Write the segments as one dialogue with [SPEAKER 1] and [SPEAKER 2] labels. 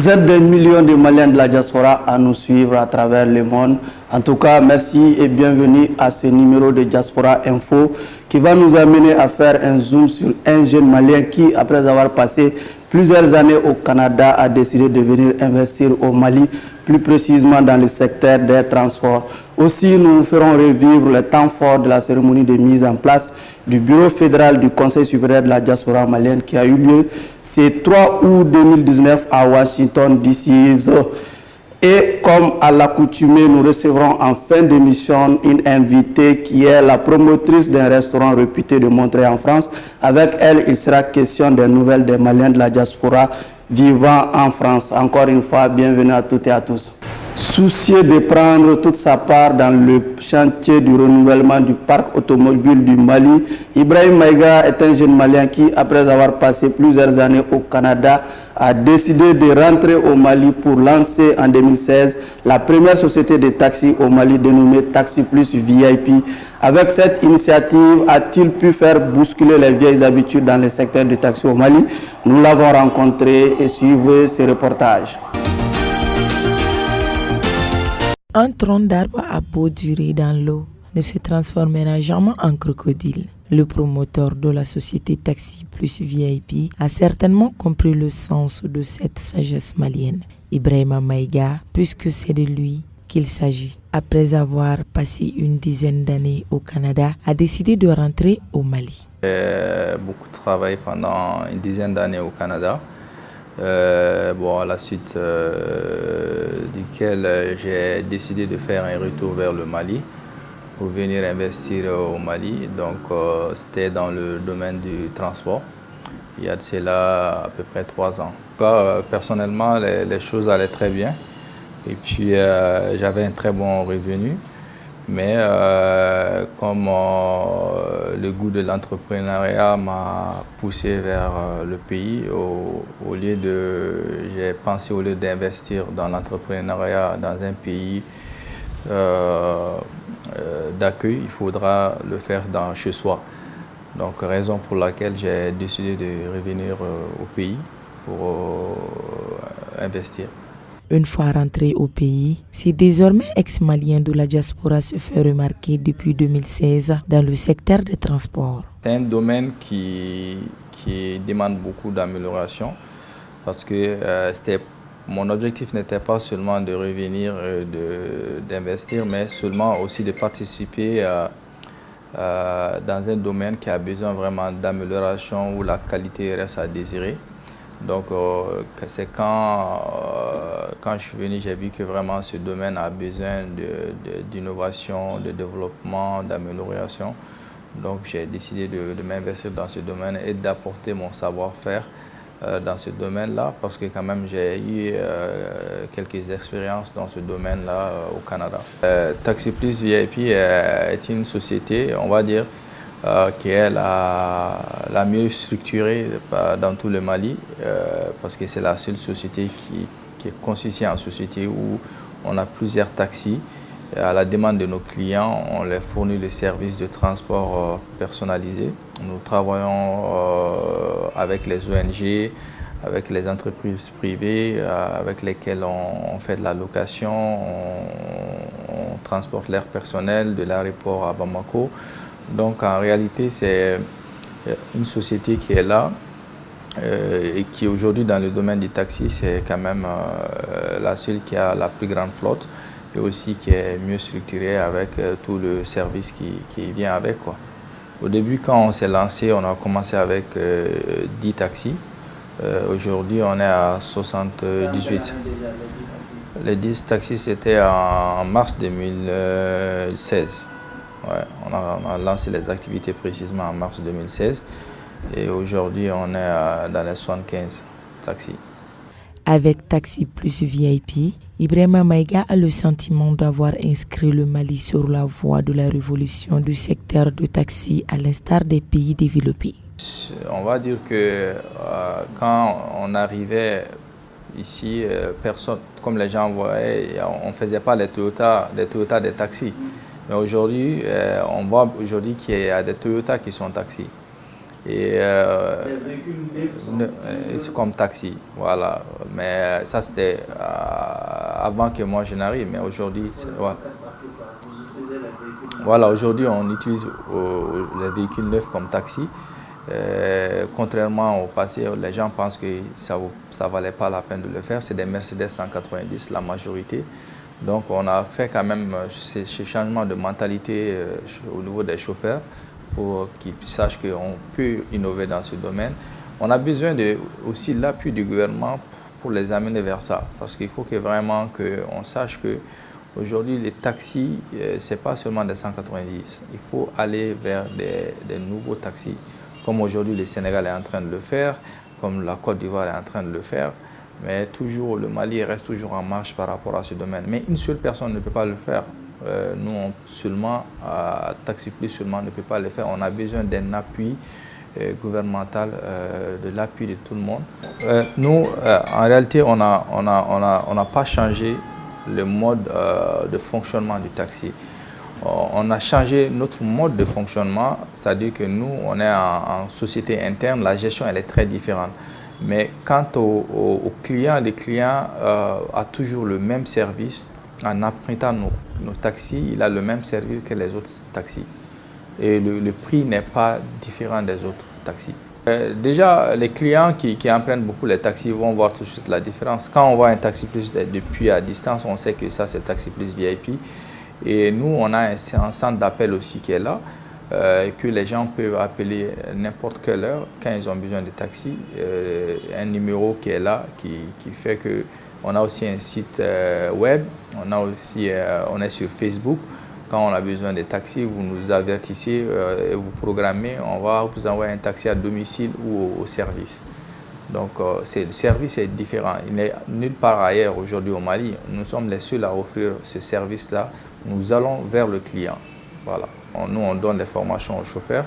[SPEAKER 1] Vous êtes des millions de Maliens de la diaspora à nous suivre à travers le monde. En tout cas, merci et bienvenue à ce numéro de Diaspora Info qui va nous amener à faire un zoom sur un jeune Malien qui, après avoir passé plusieurs années au Canada, a décidé de venir investir au Mali, plus précisément dans le secteur des transports. Aussi, nous ferons revivre le temps fort de la cérémonie de mise en place du Bureau fédéral du Conseil supérieur de la diaspora malienne qui a eu lieu ce 3 août 2019 à Washington, D.C. Et comme à l'accoutumée, nous recevrons en fin d'émission une invitée qui est la promotrice d'un restaurant réputé de Montreuil en France. Avec elle, il sera question des nouvelles des Maliens de la diaspora vivant en France. Encore une fois, bienvenue à toutes et à tous. Soucieux de prendre toute sa part dans le chantier du renouvellement du parc automobile du Mali, Ibrahim Maïga est un jeune Malien qui, après avoir passé plusieurs années au Canada, a décidé de rentrer au Mali pour lancer en 2016 la première société de taxi au Mali dénommée Taxi Plus VIP. Avec cette initiative, a-t-il pu faire bousculer les vieilles habitudes dans le secteur du taxi au Mali? Nous l'avons rencontré et suivez ce reportage.
[SPEAKER 2] Un tronc d'arbre à beau durer dans l'eau ne se transformera jamais en crocodile. Le promoteur de la société Taxi Plus VIP a certainement compris le sens de cette sagesse malienne. Ibrahima Maïga, puisque c'est de lui qu'il s'agit. Après avoir passé une dizaine d'années au Canada, a décidé de rentrer au Mali.
[SPEAKER 3] J'ai beaucoup travaillé pendant une dizaine d'années au Canada. À la suite duquel j'ai décidé de faire un retour vers le Mali pour venir investir au Mali. Donc c'était dans le domaine du transport. Il y a de cela à peu près 3 ans. Personnellement, les choses allaient très bien et puis j'avais un très bon revenu. Mais comme le goût de l'entrepreneuriat m'a poussé vers le pays, j'ai pensé au lieu d'investir dans l'entrepreneuriat dans un pays d'accueil, il faudra le faire chez soi. Donc raison pour laquelle j'ai décidé de revenir au pays pour investir.
[SPEAKER 2] Une fois rentré au pays, c'est désormais ex-malien de la diaspora se fait remarquer depuis 2016 dans le secteur des transports.
[SPEAKER 3] C'est un domaine qui demande beaucoup d'amélioration parce que mon objectif n'était pas seulement de revenir, d'investir, mais seulement aussi de participer dans un domaine qui a besoin vraiment d'amélioration où la qualité reste à désirer. Donc c'est quand je suis venu, j'ai vu que vraiment ce domaine a besoin d'innovation, de développement, d'amélioration. Donc j'ai décidé de m'investir dans ce domaine et d'apporter mon savoir-faire dans ce domaine-là parce que quand même j'ai eu quelques expériences dans ce domaine-là au Canada. Taxi Plus VIP est une société, on va dire, qui est la mieux structurée dans tout le Mali parce que c'est la seule société qui est constituée en société où on a plusieurs taxis. À la demande de nos clients, on leur fournit le service de transport personnalisé. Nous travaillons avec les ONG, avec les entreprises privées avec lesquelles on fait de la location, on transporte l'air personnel de l'aéroport à Bamako. Donc en réalité, c'est une société qui est là et qui aujourd'hui dans le domaine du taxi, c'est quand même la seule qui a la plus grande flotte et aussi qui est mieux structurée avec tout le service qui vient avec, quoi. Au début, quand on s'est lancé, on a commencé avec 10 taxis. Aujourd'hui, on est à 78. Les 10 taxis, c'était en mars 2016. Ouais, on a lancé les activités précisément en mars 2016 et aujourd'hui on est dans les 75 taxis.
[SPEAKER 2] Avec Taxi Plus VIP, Ibrahima Maïga a le sentiment d'avoir inscrit le Mali sur la voie de la révolution du secteur de taxi à l'instar des pays développés.
[SPEAKER 3] On va dire que quand on arrivait ici, personne, comme les gens voyaient, on ne faisait pas des Toyota des taxis. Mais aujourd'hui, on voit aujourd'hui qu'il y a des Toyota qui sont taxis. Et c'est comme taxi, voilà. Mais ça c'était avant que moi je n'arrive, mais aujourd'hui, voilà, aujourd'hui on utilise les véhicules neufs comme taxi. Contrairement au passé, les gens pensent que ça ne valait pas la peine de le faire. C'est des Mercedes 190, la majorité. Donc on a fait quand même ce changement de mentalité au niveau des chauffeurs pour qu'ils sachent qu'on peut innover dans ce domaine. On a besoin aussi de l'appui du gouvernement pour les amener vers ça. Parce qu'il faut que vraiment qu'on sache qu'aujourd'hui les taxis, ce n'est pas seulement des 190. Il faut aller vers des nouveaux taxis. Comme aujourd'hui le Sénégal est en train de le faire, comme la Côte d'Ivoire est en train de le faire. Mais toujours, le Mali reste toujours en marche par rapport à ce domaine. Mais une seule personne ne peut pas le faire. Nous, Taxi Plus seulement ne peut pas le faire. On a besoin d'un appui gouvernemental, de l'appui de tout le monde. Nous, en réalité, on n'a pas changé le mode de fonctionnement du taxi. On a changé notre mode de fonctionnement, c'est-à-dire que nous, on est en société interne, la gestion elle est très différente. Mais quant aux clients, les clients ont toujours le même service. En empruntant nos taxis, il a le même service que les autres taxis. Et le prix n'est pas différent des autres taxis. Déjà, les clients qui empruntent beaucoup les taxis vont voir tout de suite la différence. Quand on voit un Taxi Plus depuis à distance, on sait que ça c'est Taxi Plus VIP. Et nous, on a un centre d'appel aussi qui est là. Que les gens peuvent appeler n'importe quelle heure quand ils ont besoin de taxi. Un numéro qui est là, qui fait que on a aussi un site web, on est sur Facebook. Quand on a besoin de taxis, vous nous avertissez, vous programmez, on va vous envoyer un taxi à domicile ou au service. Donc le service est différent. Il n'est nulle part ailleurs aujourd'hui au Mali. Nous sommes les seuls à offrir ce service-là. Nous allons vers le client. Voilà. Nous, on donne des formations aux chauffeurs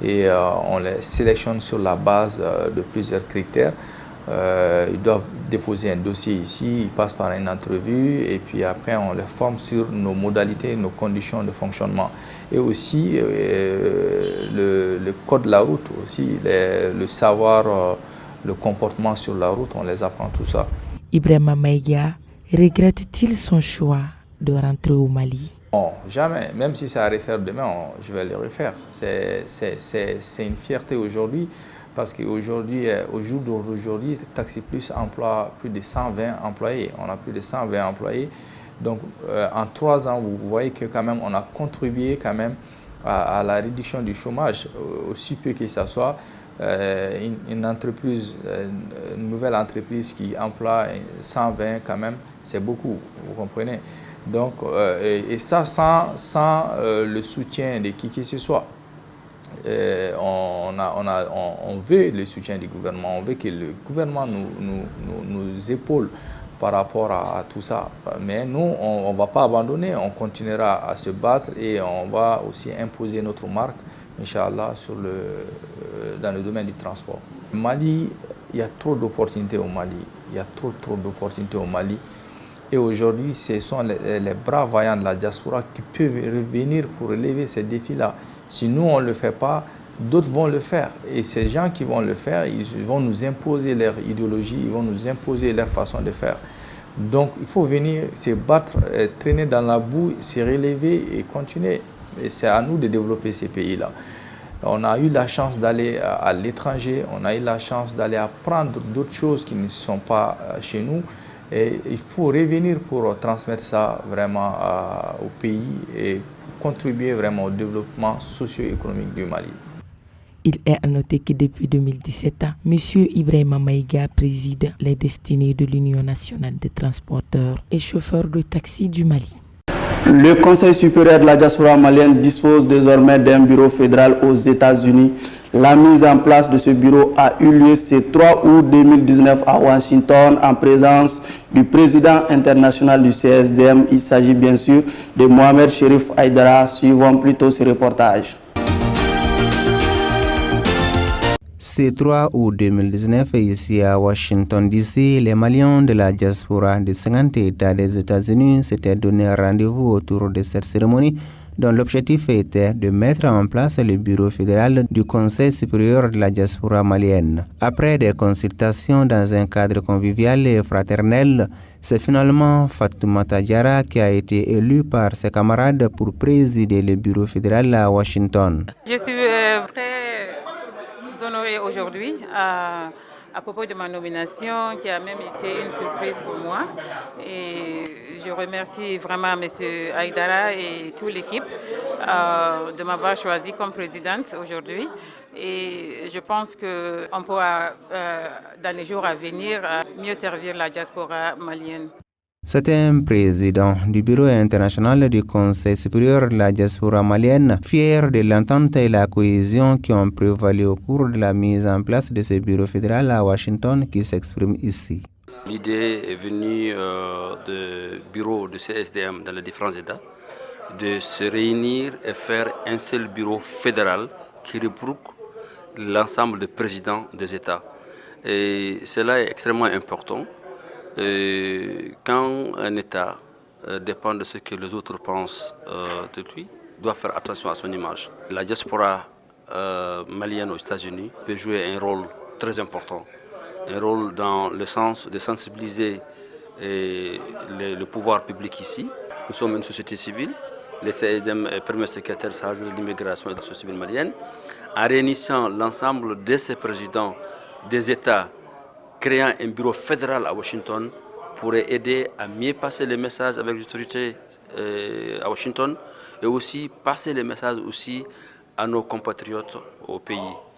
[SPEAKER 3] et on les sélectionne sur la base de plusieurs critères. Ils doivent déposer un dossier ici, ils passent par une entrevue et puis après on les forme sur nos modalités, nos conditions de fonctionnement. Et aussi le code de la route, aussi le savoir, le comportement sur la route, on les apprend tout ça.
[SPEAKER 2] Ibrahima Maïga regrette-t-il son choix de rentrer au Mali?
[SPEAKER 3] Non, jamais. Même si ça allait faire demain, je vais le refaire. C'est une fierté aujourd'hui parce qu'aujourd'hui, au jour d'aujourd'hui, Taxi Plus emploie plus de 120 employés. On a plus de 120 employés. Donc, en 3 ans, vous voyez que quand même, on a contribué quand même à la réduction du chômage, aussi peu que ça soit. Une entreprise, une nouvelle entreprise qui emploie 120 quand même, c'est beaucoup, vous comprenez. Donc, et ça sans le soutien de qui que ce soit. On veut le soutien du gouvernement, on veut que le gouvernement nous épaule par rapport à tout ça. Mais nous, on ne va pas abandonner, on continuera à se battre et on va aussi imposer notre marque, Inch'Allah, dans le domaine du transport. Au Mali, il y a trop d'opportunités au Mali. Il y a trop d'opportunités au Mali. Et aujourd'hui, ce sont les bras vaillants de la diaspora qui peuvent revenir pour relever ces défis-là. Si nous, on ne le fait pas, d'autres vont le faire. Et ces gens qui vont le faire, ils vont nous imposer leur idéologie, ils vont nous imposer leur façon de faire. Donc, il faut venir se battre, traîner dans la boue, se relever et continuer. Et c'est à nous de développer ces pays-là. On a eu la chance d'aller à l'étranger, on a eu la chance d'aller apprendre d'autres choses qui ne sont pas chez nous. Et il faut revenir pour transmettre ça vraiment au pays et contribuer vraiment au développement socio-économique du Mali.
[SPEAKER 2] Il est à noter que depuis 2017, M. Ibrahima Maïga préside les destinées de l'Union nationale des transporteurs et chauffeurs de taxi du Mali.
[SPEAKER 1] Le Conseil supérieur de la diaspora malienne dispose désormais d'un bureau fédéral aux États-Unis. La mise en place de ce bureau a eu lieu ce 3 août 2019 à Washington en présence du président international du CSDM. Il s'agit bien sûr de Mohamed Cherif Aïdara. Suivons plutôt ce reportage.
[SPEAKER 4] Ce 3 août 2019, ici à Washington DC, les Maliens de la diaspora de 50 États des États-Unis s'étaient donné rendez-vous autour de cette cérémonie dont l'objectif était de mettre en place le bureau fédéral du Conseil supérieur de la diaspora malienne. Après des consultations dans un cadre convivial et fraternel, c'est finalement Fatoumata Diarra qui a été élue par ses camarades pour présider le bureau fédéral à Washington.
[SPEAKER 5] Je suis très honorée aujourd'hui à propos de ma nomination, qui a même été une surprise pour moi. Et je remercie vraiment M. Aïdara et toute l'équipe de m'avoir choisi comme présidente aujourd'hui. Et je pense qu'on pourra, dans les jours à venir, mieux servir la diaspora malienne.
[SPEAKER 4] C'est un président du Bureau international du Conseil supérieur de la diaspora malienne, fier de l'entente et la cohésion qui ont prévalu au cours de la mise en place de ce bureau fédéral à Washington qui s'exprime ici.
[SPEAKER 6] L'idée est venue du bureau du CSDM dans les différents États de se réunir et faire un seul bureau fédéral qui regroupe l'ensemble des présidents des États. Et cela est extrêmement important. Quand un État dépend de ce que les autres pensent de lui, doit faire attention à son image. La diaspora malienne aux États-Unis peut jouer un rôle très important, un rôle dans le sens de sensibiliser le pouvoir public ici. Nous sommes une société civile, le CSDM est premier secrétaire chargé de l'immigration et de la société civile malienne. En réunissant l'ensemble de ces présidents des États, créant un bureau fédéral à Washington pourrait aider à mieux passer les messages avec les autorités à Washington et aussi passer les messages aussi à nos compatriotes au pays.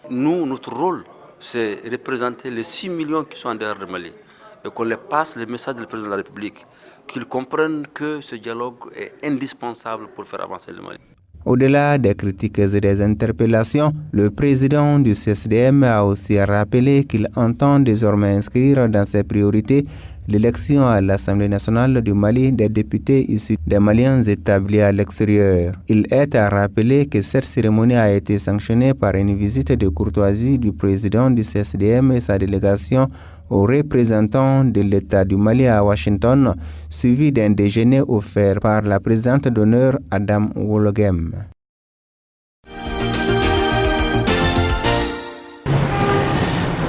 [SPEAKER 6] Nous, notre rôle, c'est représenter les 6 millions qui sont en dehors du Mali et qu'on les passe les messages du président de la République, qu'ils comprennent que ce dialogue est indispensable pour faire avancer le Mali.
[SPEAKER 4] Au-delà des critiques et des interpellations, le président du CSDM a aussi rappelé qu'il entend désormais inscrire dans ses priorités l'élection à l'Assemblée nationale du Mali des députés issus des Maliens établis à l'extérieur. Il est à rappeler que cette cérémonie a été sanctionnée par une visite de courtoisie du président du CSDM et sa délégation aux représentants de l'État du Mali à Washington, suivi d'un déjeuner offert par la présidente d'honneur Adam Wologem.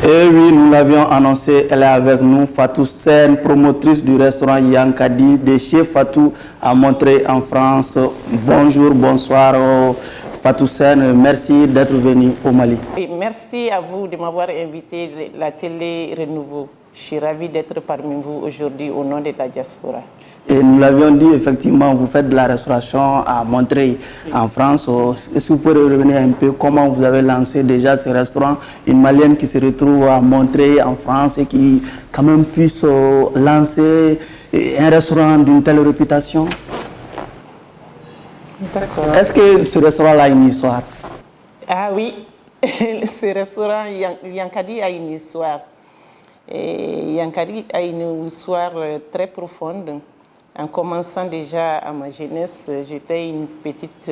[SPEAKER 1] Et oui, nous l'avions annoncé, elle est avec nous, Fatou Sen, promotrice du restaurant Yankadi de chez Fatou à Montreuil en France. Bonjour, bonsoir Fatou Sen, merci d'être venue au Mali.
[SPEAKER 7] Et merci à vous de m'avoir invité à la télé Renouveau. Je suis ravie d'être parmi vous aujourd'hui au nom de la diaspora.
[SPEAKER 1] Et nous l'avions dit, effectivement, vous faites de la restauration à Montreuil, en France. Est-ce que vous pouvez revenir un peu comment vous avez lancé déjà ce restaurant, une Malienne qui se retrouve à Montreuil, en France, et qui quand même puisse lancer un restaurant d'une telle réputation?
[SPEAKER 7] D'accord.
[SPEAKER 1] Est-ce que ce restaurant-là a une histoire?
[SPEAKER 7] Ah oui, ce restaurant Yankadi a une histoire. Et Yankadi a une histoire très profonde. En commençant déjà à ma jeunesse, j'étais une petite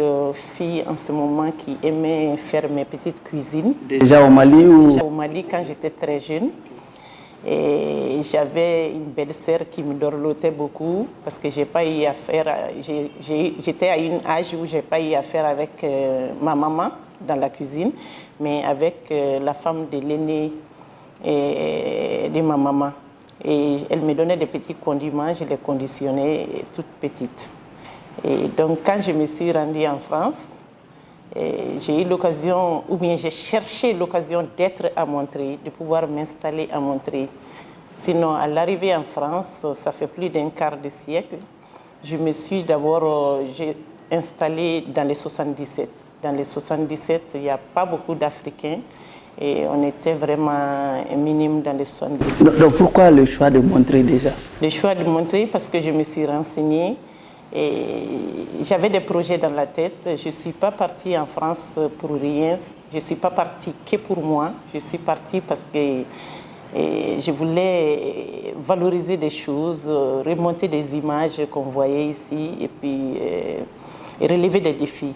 [SPEAKER 7] fille en ce moment qui aimait faire mes petites cuisines.
[SPEAKER 1] Déjà au Mali ou?
[SPEAKER 7] Déjà au Mali quand j'étais très jeune. Et j'avais une belle-sœur qui me dorlotait beaucoup parce que j'ai pas eu affaire. J'étais à un âge où j'ai pas eu affaire avec ma maman dans la cuisine, mais avec la femme de l'aîné de ma maman. Et elle me donnait des petits condiments, je les conditionnais toute petite. Et donc quand je me suis rendue en France, j'ai eu l'occasion, ou bien j'ai cherché l'occasion d'être à Montreuil, de pouvoir m'installer à Montreuil. Sinon, à l'arrivée en France, ça fait plus d'un quart de siècle, je me suis d'abord installée dans les 77. Dans les 77, il n'y a pas beaucoup d'Africains. Et on était vraiment minime dans les 70.
[SPEAKER 1] Donc pourquoi le choix de Montreuil déjà? Le
[SPEAKER 7] choix de Montreuil parce que je me suis renseignée et j'avais des projets dans la tête. Je ne suis pas partie en France pour rien. Je ne suis pas partie que pour moi. Je suis partie parce que je voulais valoriser des choses, remonter des images qu'on voyait ici et puis relever des défis.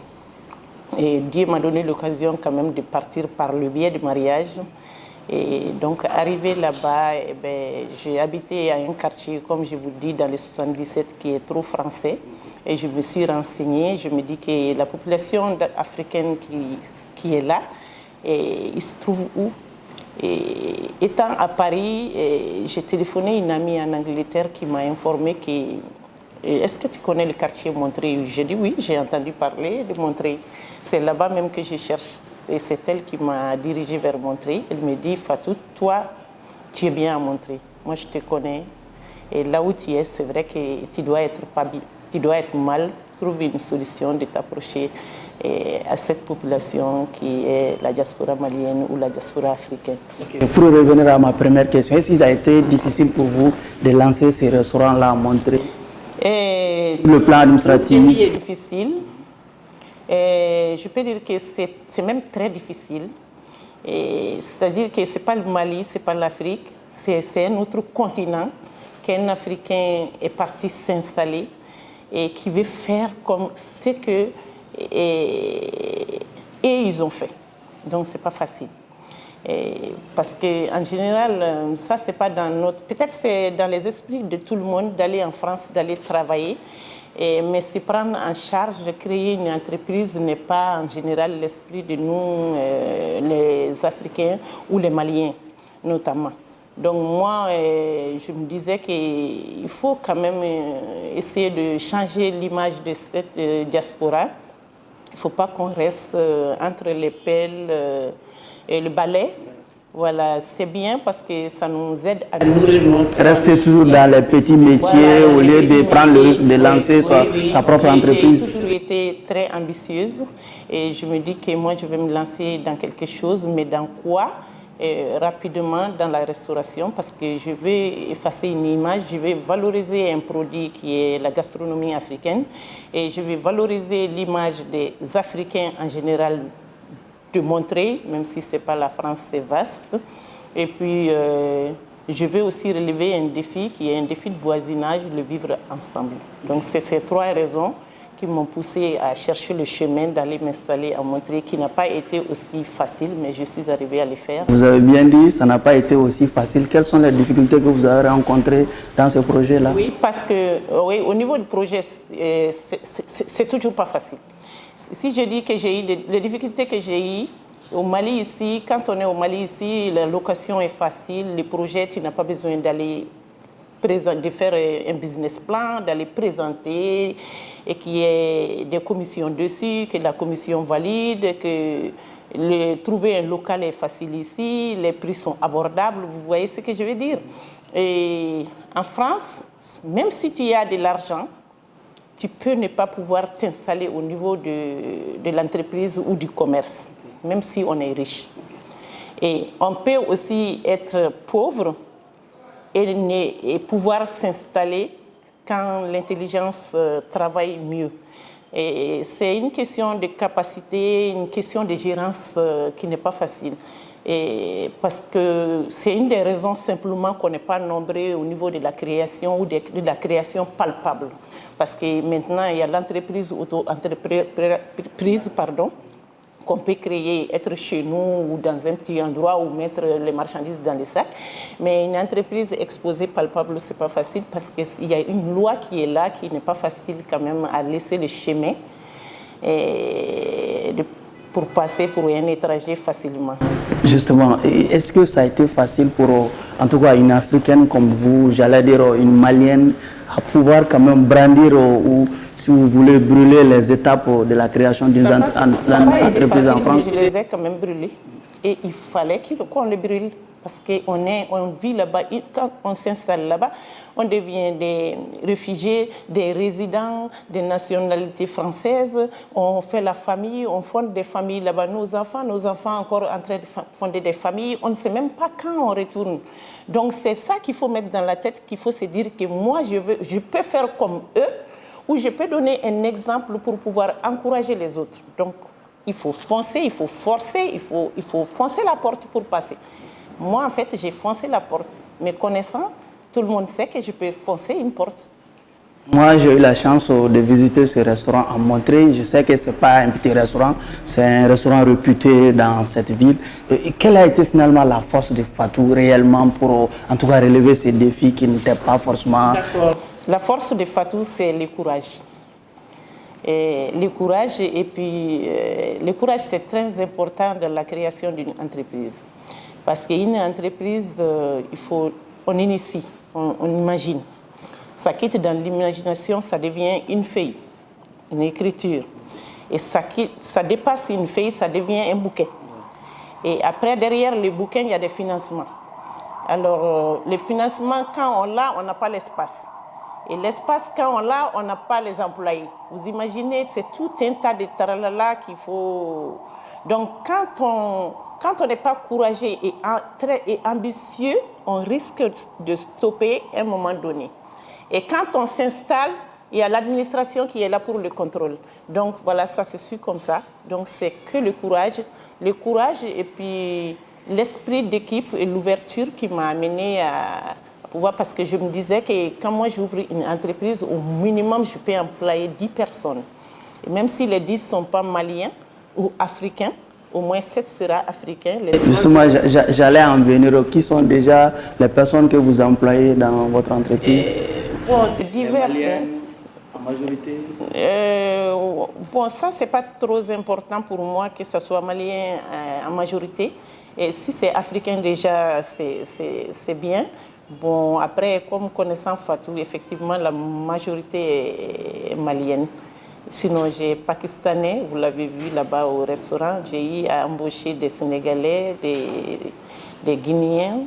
[SPEAKER 7] Et Dieu m'a donné l'occasion quand même de partir par le biais du mariage. Et donc, arrivé là-bas, j'ai habité à un quartier, comme je vous dis, dans les 77, qui est trop français. Et je me suis renseignée. Je me dis que la population africaine qui est là, il se trouve où? Et étant à Paris, j'ai téléphoné une amie en Angleterre qui m'a informé que est-ce que tu connais le quartier Montreuil? J'ai dit oui, j'ai entendu parler de Montreuil. C'est là-bas même que je cherche. Et c'est elle qui m'a dirigée vers Montreuil. Elle me dit, Fatou, toi, tu es bien à Montreuil. Moi, je te connais. Et là où tu es, c'est vrai que tu dois être pas bien. Tu dois être mal. Trouver une solution de t'approcher à cette population qui est la diaspora malienne ou la diaspora africaine.
[SPEAKER 1] Okay. Pour revenir à ma première question, est-ce qu'il a été difficile pour vous de lancer ces restaurants-là à Montreuil? Le plan administratif?
[SPEAKER 7] Le pays est difficile. Je peux dire que c'est même très difficile. C'est-à-dire que ce n'est pas le Mali, ce n'est pas l'Afrique, c'est un autre continent qu'un Africain est parti s'installer et qui veut faire comme ce que ils ont fait. Donc ce n'est pas facile. Parce qu'en général, ça c'est pas dans notre... Peut-être c'est dans les esprits de tout le monde d'aller en France, d'aller travailler. Mais se prendre en charge, créer une entreprise n'est pas en général l'esprit de nous, les Africains ou les Maliens notamment. Donc moi, je me disais qu'il faut quand même essayer de changer l'image de cette diaspora. Il ne faut pas qu'on reste entre les pelles et le balai. Voilà, c'est bien parce que ça nous aide à nourrir notre...
[SPEAKER 1] Rester toujours dans les petits métiers, voilà, au lieu de prendre le risque de lancer sa propre entreprise.
[SPEAKER 7] J'ai toujours été très ambitieuse et je me dis que moi je vais me lancer dans quelque chose, mais dans quoi? Rapidement dans la restauration, parce que je vais effacer une image, je vais valoriser un produit qui est la gastronomie africaine et je vais valoriser l'image des Africains en général, de montrer, même si ce n'est pas la France, c'est vaste. Et puis, je vais aussi relever un défi qui est un défi de voisinage, le vivre ensemble. Donc, c'est ces trois raisons qui m'ont poussé à chercher le chemin d'aller m'installer à Montreuil, qui n'a pas été aussi facile, mais je suis arrivée à le faire.
[SPEAKER 1] Vous avez bien dit, ça n'a pas été aussi facile. Quelles sont les difficultés que vous avez rencontrées dans ce projet-là?
[SPEAKER 7] Oui, parce que oui, au niveau du projet, c'est toujours pas facile. Si je dis que j'ai eu les difficultés que j'ai eues au Mali ici, quand on est au Mali ici, la location est facile, les projets, tu n'as pas besoin d'aller de faire un business plan, d'aller présenter et qu'il y ait des commissions dessus, que la commission valide, que trouver un local est facile ici, les prix sont abordables, vous voyez ce que je veux dire. Et en France, même si tu as de l'argent, tu peux ne pas pouvoir t'installer au niveau de l'entreprise ou du commerce, même si on est riche. Et on peut aussi être pauvre et pouvoir s'installer quand l'intelligence travaille mieux. Et c'est une question de capacité, une question de gérance qui n'est pas facile. Et parce que c'est une des raisons simplement qu'on n'est pas nombreux au niveau de la création ou de la création palpable. Parce que maintenant, il y a l'entreprise qu'on peut créer, être chez nous ou dans un petit endroit ou mettre les marchandises dans les sacs. Mais une entreprise exposée palpable, ce n'est pas facile parce qu'il y a une loi qui est là, qui n'est pas facile quand même à laisser le chemin pour passer pour un étranger facilement.
[SPEAKER 1] Justement, est-ce que ça a été facile pour, en tout cas, une Africaine comme vous, j'allais dire une Malienne, à pouvoir quand même brandir ou, si vous voulez, brûler les étapes de la création d'une entreprise en France?
[SPEAKER 7] Je les ai quand même brûlés. Et il fallait qu'on les brûle. Parce qu'on vit là-bas, quand on s'installe là-bas, on devient des réfugiés, des résidents, des nationalités françaises, on fait la famille, on fonde des familles là-bas. Nos enfants encore en train de fonder des familles, on ne sait même pas quand on retourne. Donc c'est ça qu'il faut mettre dans la tête, qu'il faut se dire que moi je peux faire comme eux, ou je peux donner un exemple pour pouvoir encourager les autres. Donc il faut foncer, il faut forcer, il faut foncer la porte pour passer. Moi, en fait, j'ai foncé la porte. Me connaissant, tout le monde sait que je peux foncer une porte.
[SPEAKER 1] Moi, j'ai eu la chance de visiter ce restaurant à Montreuil. Je sais que ce n'est pas un petit restaurant, c'est un restaurant réputé dans cette ville. Et quelle a été finalement la force de Fatou réellement pour, en tout cas, relever ces défis qui n'étaient pas forcément...
[SPEAKER 7] D'accord. La force de Fatou, c'est le courage. Et le courage, le courage, c'est très important dans la création d'une entreprise. Parce qu'une entreprise, on initie, on imagine. Ça quitte dans l'imagination, ça devient une feuille, une écriture. Et ça dépasse une feuille, ça devient un bouquin. Et après, derrière le bouquin, il y a des financements. Alors, les financements, quand on l'a, on n'a pas l'espace. Et l'espace, quand on l'a, on n'a pas les employés. Vous imaginez, c'est tout un tas de tralala qu'il faut... Donc, quand on n'est pas courageux et ambitieux, on risque de stopper à un moment donné. Et quand on s'installe, il y a l'administration qui est là pour le contrôle. Donc voilà, ça se suit comme ça. Donc c'est que le courage et puis l'esprit d'équipe et l'ouverture qui m'a amené à pouvoir, parce que je me disais que quand moi j'ouvre une entreprise, au minimum je peux employer 10 personnes. Et même si les 10 ne sont pas maliens ou africains, au moins 7 sera africain.
[SPEAKER 1] Justement, j'allais en venir. Qui sont déjà les personnes que vous employez dans votre entreprise?
[SPEAKER 7] Bon, c'est divers.
[SPEAKER 1] En majorité?
[SPEAKER 7] Bon, ça, c'est pas trop important pour moi que ce soit malien en majorité. Et si c'est africain, déjà, c'est bien. Bon, après, comme connaissant Fatou, effectivement, la majorité est malienne. Sinon, j'ai Pakistanais, vous l'avez vu là-bas au restaurant. J'ai eu à embaucher des Sénégalais, des Guinéens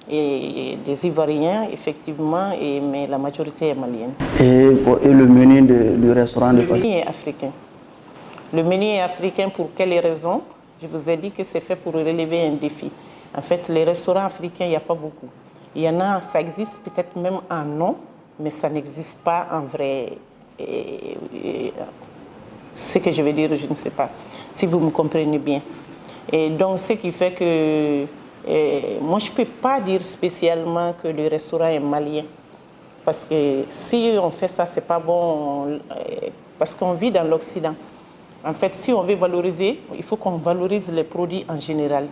[SPEAKER 7] et des Ivoiriens, effectivement, mais la majorité est malienne.
[SPEAKER 1] Et le menu du restaurant de Fatou?
[SPEAKER 7] Le menu est africain. Le menu est africain pour quelles raisons? Je vous ai dit que c'est fait pour relever un défi. En fait, les restaurants africains, il n'y a pas beaucoup. Il y en a, ça existe peut-être même en nom, mais ça n'existe pas en vrai. Ce que je veux dire, je ne sais pas, si vous me comprenez bien. Et donc, ce qui fait que moi, je ne peux pas dire spécialement que le restaurant est malien. Parce que si on fait ça, ce n'est pas bon, parce qu'on vit dans l'Occident. En fait, si on veut valoriser, il faut qu'on valorise les produits en général.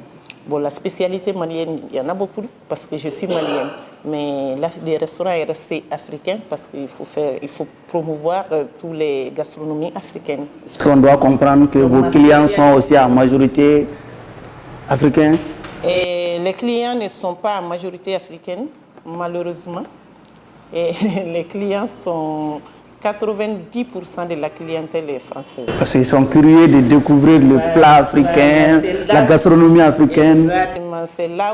[SPEAKER 7] Bon, la spécialité malienne, il y en a beaucoup, parce que je suis malienne. Mais là, le restaurant est resté africain parce qu'il faut promouvoir toutes les gastronomies africaines.
[SPEAKER 1] Est-ce qu'on doit comprendre que vos clients sont aussi en majorité africains?
[SPEAKER 7] Et les clients ne sont pas en majorité africaine, malheureusement. Et les clients sont... 90% de la clientèle est française.
[SPEAKER 1] Parce qu'ils sont curieux de découvrir le plat africain, la gastronomie africaine.
[SPEAKER 7] Exactement, c'est là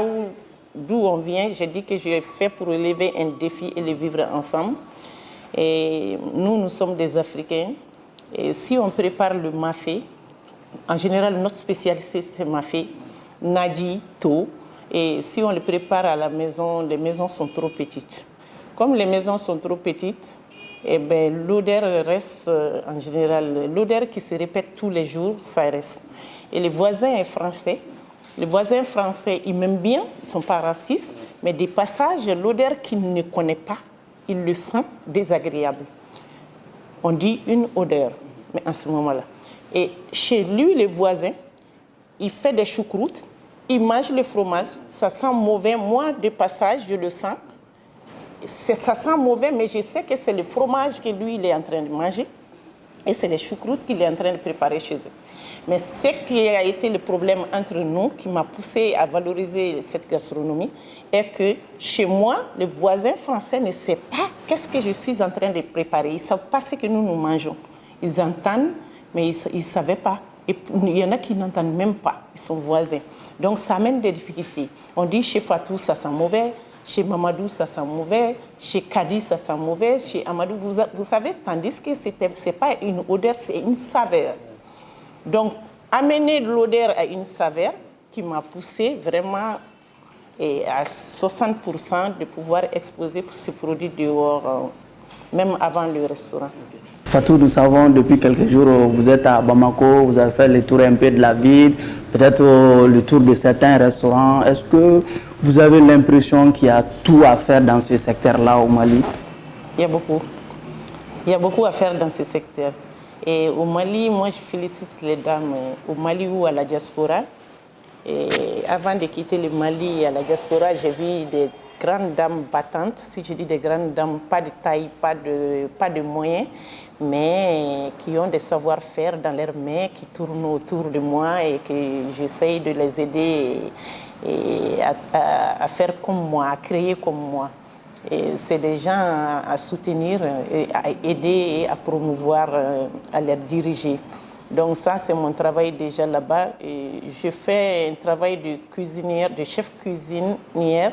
[SPEAKER 7] d'où on vient. J'ai dit que je fais pour relever un défi et le vivre ensemble. Et nous sommes des Africains. Et si on prépare le mafé, en général, notre spécialité, c'est mafé, nadi, to. Et si on le prépare à la maison, les maisons sont trop petites. Comme les maisons sont trop petites, eh ben, l'odeur reste en général, l'odeur qui se répète tous les jours, ça reste. Et les voisins français, ils m'aiment bien, ils ne sont pas racistes, mais des passages, l'odeur qu'ils ne connaissent pas, ils le sentent désagréable. On dit une odeur, mais en ce moment-là. Et chez lui, les voisins, il fait des choucroutes, il mange le fromage, ça sent mauvais, moi, de passage, je le sens. Ça sent mauvais, mais je sais que c'est le fromage que lui, il est en train de manger et c'est les choucroutes qu'il est en train de préparer chez eux. Mais ce qui a été le problème entre nous, qui m'a poussé à valoriser cette gastronomie, est que chez moi, les voisins français ne savent pas qu'est-ce que je suis en train de préparer. Ils ne savent pas ce que nous mangeons. Ils entendent, mais ils ne savaient pas. Et il y en a qui n'entendent même pas. Ils sont voisins. Donc ça amène des difficultés. On dit chez Fatou, ça sent mauvais. Chez Mamadou, ça sent mauvais. Chez Kadi, ça sent mauvais. Chez Amadou, vous savez, tandis que ce n'est pas une odeur, c'est une saveur. Donc, amener l'odeur à une saveur qui m'a poussé vraiment à 60% de pouvoir exposer ces produits dehors, même avant le restaurant.
[SPEAKER 1] Fatou, nous savons depuis quelques jours, vous êtes à Bamako, vous avez fait le tour un peu de la ville, peut-être le tour de certains restaurants. Est-ce que vous avez l'impression qu'il y a tout à faire dans ce secteur-là au Mali?
[SPEAKER 7] Il y a beaucoup. Il y a beaucoup à faire dans ce secteur. Et au Mali, moi je félicite les dames au Mali ou à la diaspora. Et avant de quitter le Mali à la diaspora, j'ai vu des grandes dames battantes. Si je dis des grandes dames, pas de taille, pas de moyens, mais qui ont des savoir-faire dans leurs mains, qui tournent autour de moi et que j'essaye de les aider à faire comme moi, à créer comme moi. C'est des gens à soutenir, à aider et à promouvoir, à les diriger. Donc ça, c'est mon travail déjà là-bas. Je fais un travail de cuisinière, de chef cuisinière,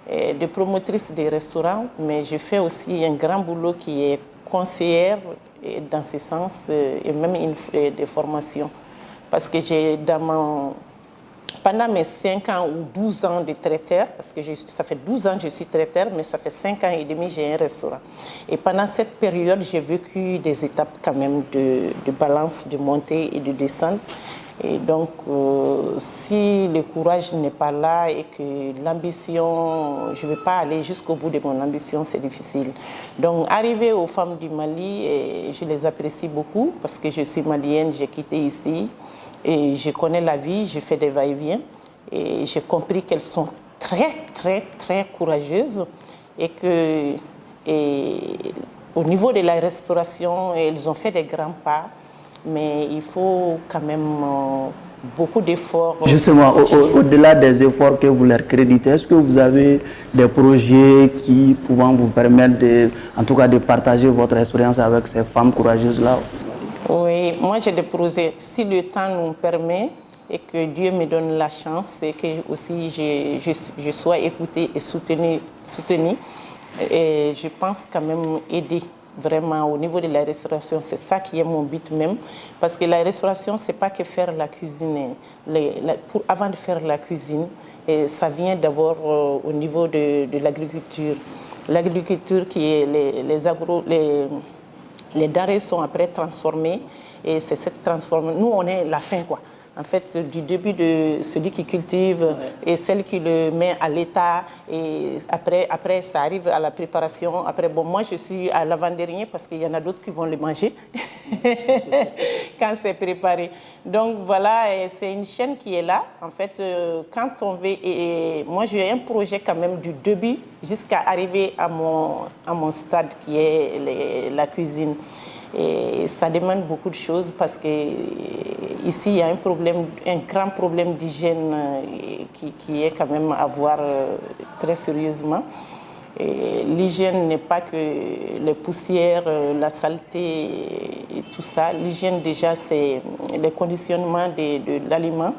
[SPEAKER 7] de promotrice des restaurants, mais je fais aussi un grand boulot qui est conseillère dans ce sens et même des formations. Parce que j'ai pendant mes 5 ans ou 12 ans de traiteur, parce que ça fait 12 ans que je suis traiteur, mais ça fait 5 ans et demi que j'ai un restaurant. Et pendant cette période, j'ai vécu des étapes quand même de balance, de montée et de descente. Et donc, si le courage n'est pas là et que l'ambition, je ne vais pas aller jusqu'au bout de mon ambition, c'est difficile. Donc, arriver aux femmes du Mali, je les apprécie beaucoup parce que je suis malienne, j'ai quitté ici. Et je connais la vie, je fais des va-et-vient et j'ai compris qu'elles sont très, très, très courageuses et au niveau de la restauration, elles ont fait des grands pas, mais il faut quand même beaucoup d'efforts.
[SPEAKER 1] Justement, au-delà des efforts que vous leur créditez, est-ce que vous avez des projets qui pouvant vous permettre en tout cas de partager votre expérience avec ces femmes courageuses-là?
[SPEAKER 7] Oui, moi j'ai des projets. Si le temps nous permet et que Dieu me donne la chance et que aussi je sois écoutée et soutenue, et je pense quand même aider vraiment au niveau de la restauration. C'est ça qui est mon but même. Parce que la restauration, c'est pas que faire la cuisine. Avant de faire la cuisine, ça vient d'abord au niveau de l'agriculture. L'agriculture qui est les denrées sont après transformées et c'est cette transformation. Nous, on est la fin, quoi. En fait, du début de celui qui cultive et celle qui le met à l'état. Et après, ça arrive à la préparation. Après, bon, moi, je suis à l'avant-dernier parce qu'il y en a d'autres qui vont le manger quand c'est préparé. Donc, voilà, c'est une chaîne qui est là. En fait, quand on veut... moi, j'ai un projet quand même du début jusqu'à arriver à mon stade qui est la cuisine. Et ça demande beaucoup de choses parce qu'ici, il y a un grand problème d'hygiène qui est quand même à voir très sérieusement. L'hygiène n'est pas que les poussières, la saleté et tout ça. L'hygiène, déjà, c'est le conditionnement de l'aliment.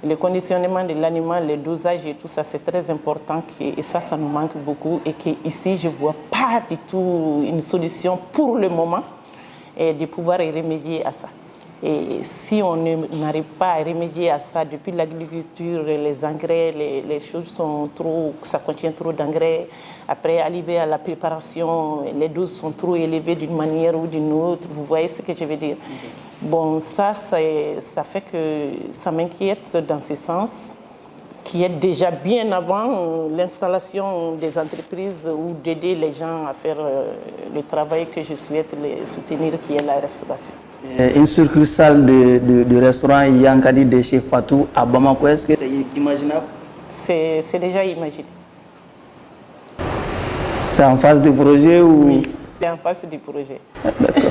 [SPEAKER 7] Le conditionnement de l'aliment, le dosage et tout ça, c'est très important et ça nous manque beaucoup. Et qu'ici, je ne vois pas du tout une solution pour le moment et de pouvoir y remédier à ça. Et si on n'arrive pas à remédier à ça depuis l'agriculture, les engrais, les choses sont trop, ça contient trop d'engrais. Après, arriver à la préparation, les doses sont trop élevées d'une manière ou d'une autre. Vous voyez ce que je veux dire? Bon, ça fait que ça m'inquiète dans ce sens, qui est déjà bien avant l'installation des entreprises ou d'aider les gens à faire le travail que je souhaite les soutenir, qui est la restauration.
[SPEAKER 1] Une succursale de restaurant Yankadi de chez Fatou à Bamako, est-ce que c'est imaginable?
[SPEAKER 7] C'est déjà imaginé.
[SPEAKER 1] C'est en phase de projet ou...
[SPEAKER 7] Oui, c'est en phase du projet.
[SPEAKER 1] D'accord.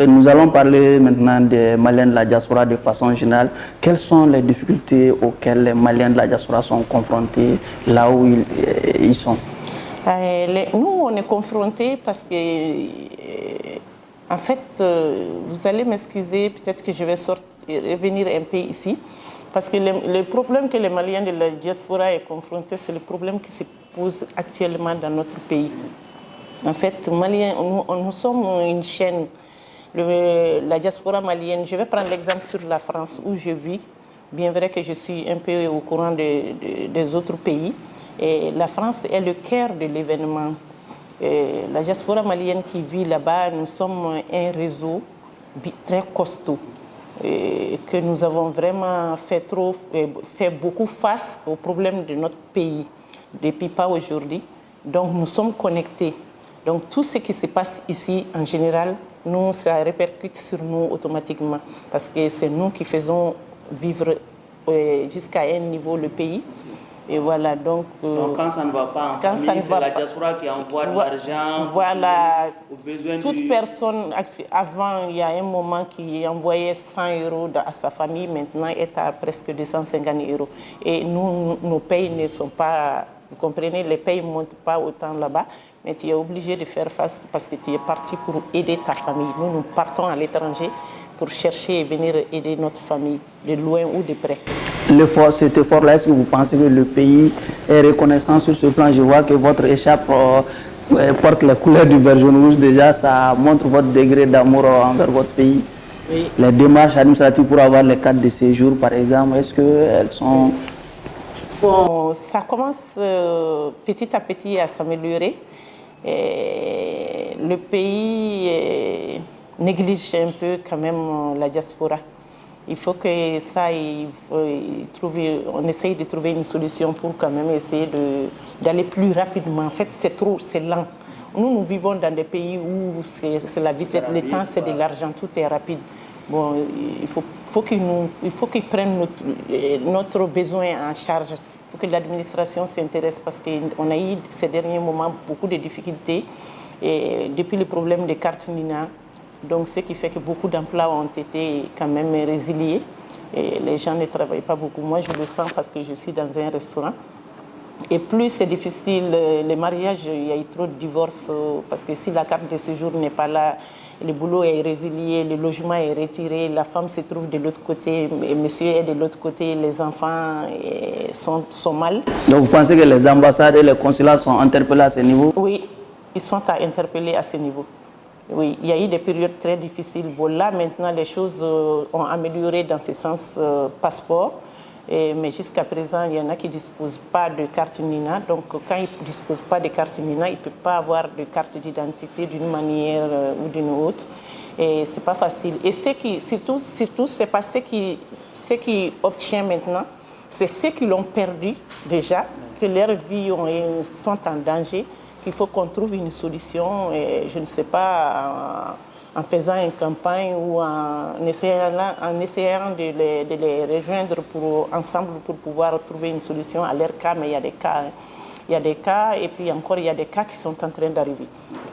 [SPEAKER 1] Nous allons parler maintenant des Maliens de la diaspora de façon générale. Quelles sont les difficultés auxquelles les Maliens de la diaspora sont confrontés là où ils sont?
[SPEAKER 7] Nous, on est confrontés parce que, en fait, vous allez m'excuser, peut-être que je vais revenir un peu ici, parce que le problème que les Maliens de la diaspora sont confrontés, c'est le problème qui se pose actuellement dans notre pays. En fait, nous sommes une chaîne, la diaspora malienne. Je vais prendre l'exemple sur la France où je vis, bien vrai que je suis un peu au courant des autres pays. Et la France est le cœur de l'événement. La diaspora malienne qui vit là-bas, nous sommes un réseau très costaud. Que nous avons vraiment fait beaucoup face aux problèmes de notre pays, depuis pas aujourd'hui. Donc nous sommes connectés. Donc tout ce qui se passe ici, en général, nous, ça répercute sur nous automatiquement. Parce que c'est nous qui faisons vivre jusqu'à un niveau le pays. Et voilà, donc
[SPEAKER 1] quand ça ne va pas en famille, c'est la diaspora qui envoie de l'argent.
[SPEAKER 7] Voilà, toute personne, avant, il y a un moment qui envoyait 100 € à sa famille, maintenant est à presque 250 €. Et nous, nos payes ne sont pas, vous comprenez, les payes ne montent pas autant là-bas, mais tu es obligé de faire face parce que tu es parti pour aider ta famille. Nous partons à l'étranger pour chercher et venir aider notre famille, de loin ou de près.
[SPEAKER 1] Cet effort-là, est-ce que vous pensez que le pays est reconnaissant sur ce plan? Je vois que votre écharpe porte les couleurs du vert jaune rouge. Déjà, ça montre votre degré d'amour envers votre pays. Oui. Les démarches administratives pour avoir les cartes de séjour, par exemple, est-ce qu'elles sont...
[SPEAKER 7] Bon, ça commence petit à petit à s'améliorer. Le pays néglige un peu quand même la diaspora. Il faut que ça, on essaye de trouver une solution pour quand même essayer d'aller plus rapidement. En fait, c'est lent. Nous vivons dans des pays où c'est la vie, le temps, c'est de l'argent, tout est rapide. Bon, il faut qu'ils prennent notre besoin en charge. Il faut que l'administration s'intéresse parce qu'on a eu ces derniers moments beaucoup de difficultés et depuis le problème des cartes Nina. Donc, ce qui fait que beaucoup d'emplois ont été quand même résiliés et les gens ne travaillent pas beaucoup. Moi, je le sens parce que je suis dans un restaurant. Et plus c'est difficile, les mariages, il y a eu trop de divorces parce que si la carte de séjour n'est pas là, le boulot est résilié, le logement est retiré, la femme se trouve de l'autre côté, et monsieur est de l'autre côté, les enfants sont mal.
[SPEAKER 1] Donc, vous pensez que les ambassades et les consulats sont interpellés à ce niveau?
[SPEAKER 7] Oui, ils sont interpellés à ce niveau. Oui, il y a eu des périodes très difficiles. Bon, là, maintenant, les choses ont amélioré dans ce sens passeport. Mais jusqu'à présent, il y en a qui ne disposent pas de carte Nina. Donc, quand ils ne disposent pas de carte Nina, ils ne peuvent pas avoir de carte d'identité d'une manière ou d'une autre. Et ce n'est pas facile. Et surtout c'est pas ce qui obtient maintenant, c'est ceux qui l'ont perdu déjà, que leurs vies sont en danger. Il faut qu'on trouve une solution, et je ne sais pas, en faisant une campagne ou en essayant de les rejoindre ensemble pour pouvoir trouver une solution à leur cas, mais il y a des cas. Il y a des cas et puis encore il y a des cas qui sont en train d'arriver.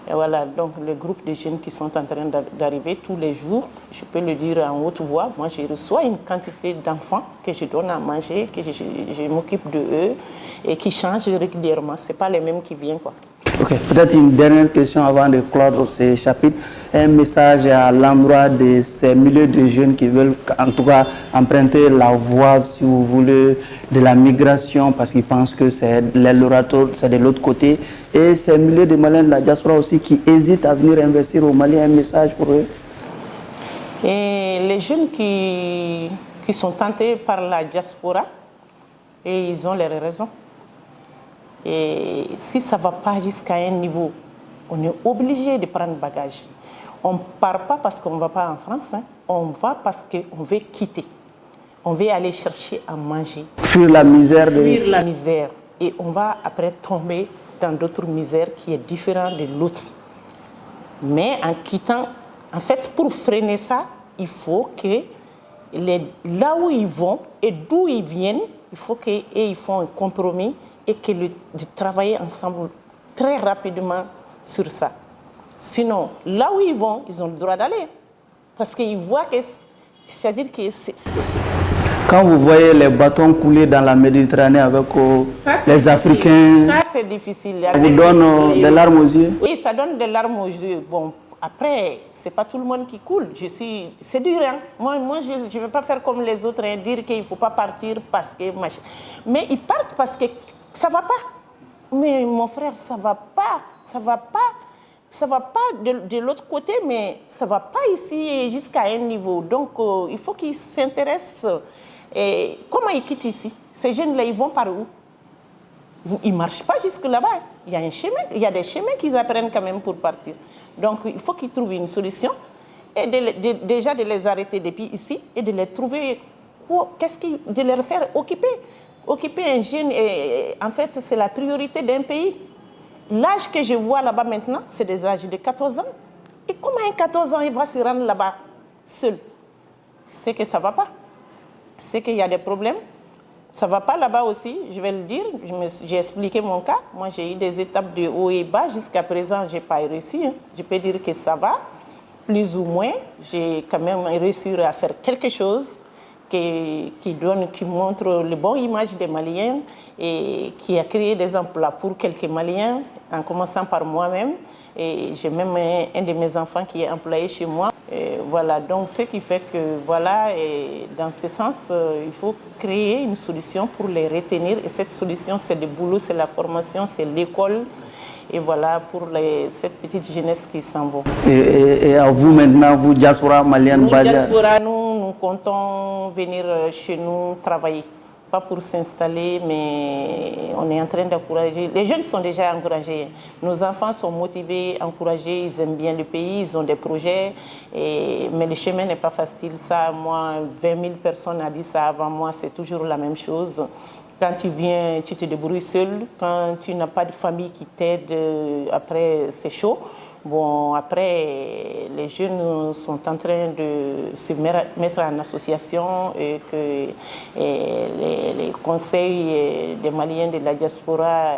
[SPEAKER 7] Et voilà, donc le groupe de jeunes qui sont en train d'arriver tous les jours, je peux le dire en haute voix, moi je reçois une quantité d'enfants que je donne à manger, que je m'occupe de eux et qui changent régulièrement. Ce n'est pas les mêmes qui viennent, quoi.
[SPEAKER 1] Ok, peut-être une dernière question avant de clore ce chapitre. Un message à l'endroit de ces milliers de jeunes qui veulent, en tout cas, emprunter la voie, si vous voulez, de la migration, parce qu'ils pensent que c'est de l'autre côté. Et ces milliers de Maliens de la diaspora aussi qui hésitent à venir investir au Mali, un message pour eux.
[SPEAKER 7] Et les jeunes qui sont tentés par la diaspora, et ils ont leurs raisons. Et si ça ne va pas jusqu'à un niveau, on est obligé de prendre bagage. On ne part pas parce qu'on ne va pas en France, hein. On va parce qu'on veut quitter. On veut aller chercher à manger.
[SPEAKER 1] Fuir la misère.
[SPEAKER 7] Fuir la misère. Et on va après tomber dans d'autres misères qui est différente de l'autre. Mais en quittant, en fait, pour freiner ça, il faut que là où ils vont et d'où ils viennent, il faut qu'ils font un compromis et de travailler ensemble très rapidement sur ça. Sinon, là où ils vont, ils ont le droit d'aller. Parce qu'ils voient que... C'est-à-dire que
[SPEAKER 1] Quand vous voyez les bâtons couler dans la Méditerranée avec les Africains...
[SPEAKER 7] Ça, c'est difficile.
[SPEAKER 1] Ça vous donne des larmes aux yeux?
[SPEAKER 7] Oui, ça donne des larmes aux yeux. Bon, après, ce n'est pas tout le monde qui coule. C'est dur, hein. Moi je ne vais pas faire comme les autres, hein, dire qu'il ne faut pas partir parce que... Mais ils partent parce que ça ne va pas. Mais mon frère, ça ne va pas. Ça ne va pas. Ça ne va pas de l'autre côté, mais ça ne va pas ici jusqu'à un niveau. Donc, il faut qu'ils s'intéressent. Et comment ils quittent ici? Ces jeunes-là, ils vont par où? Ils ne marchent pas jusque là-bas. Il y a un chemin, il y a des chemins qu'ils apprennent quand même pour partir. Donc, il faut qu'ils trouvent une solution. Et déjà de les arrêter depuis ici et de les trouver, de les faire occuper. Occuper un jeune, en fait, c'est la priorité d'un pays. l'âge que je vois là-bas maintenant, c'est des âges de 14 ans. Et comment un 14 ans, il va se rendre là-bas seul? C'est que ça ne va pas. C'est qu'il y a des problèmes. Ça ne va pas là-bas aussi, je vais le dire. J'ai expliqué mon cas. Moi, j'ai eu des étapes de haut et bas. Jusqu'à présent, je n'ai pas réussi. Je peux dire que ça va, plus ou moins. J'ai quand même réussi à faire quelque chose qui montre la bonne image des Maliens et qui a créé des emplois pour quelques Maliens, en commençant par moi-même. Et j'ai même un de mes enfants qui est employé chez moi. Et voilà, donc ce qui fait que, voilà, et dans ce sens, il faut créer une solution pour les retenir. Et cette solution, c'est le boulot, c'est la formation, c'est l'école. Et voilà, pour cette petite jeunesse qui s'en va.
[SPEAKER 1] Et à vous maintenant, vous, diaspora malienne,
[SPEAKER 7] nous, diaspora, nous comptons venir chez nous travailler. Pas pour s'installer, mais on est en train d'encourager. Les jeunes sont déjà encouragés. Nos enfants sont motivés, encouragés, ils aiment bien le pays, ils ont des projets. Mais le chemin n'est pas facile. Ça, moi, 20 000 personnes ont dit ça avant moi, c'est toujours la même chose. Quand tu viens, tu te débrouilles seul. Quand tu n'as pas de famille qui t'aide, après, c'est chaud. Bon, après, les jeunes sont en train de se mettre en association et que les conseils des Maliens de la diaspora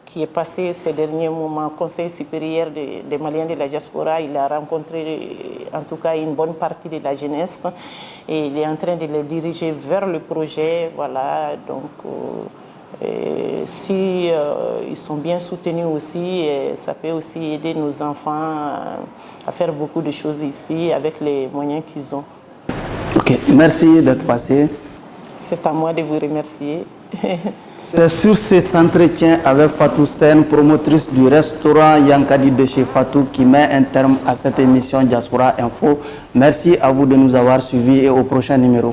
[SPEAKER 7] qui est passé ces derniers moments, Conseil supérieur des Maliens de la diaspora, il a rencontré en tout cas une bonne partie de la jeunesse et il est en train de les diriger vers le projet. Voilà, donc si ils sont bien soutenus aussi, ça peut aussi aider nos enfants à faire beaucoup de choses ici avec les moyens qu'ils ont.
[SPEAKER 1] Ok, merci d'être passé.
[SPEAKER 7] C'est à moi de vous remercier.
[SPEAKER 1] C'est sur cet entretien avec Fatou Sène, promotrice du restaurant Yankadi de chez Fatou, qui met un terme à cette émission Diaspora Info. Merci à vous de nous avoir suivis et au prochain numéro.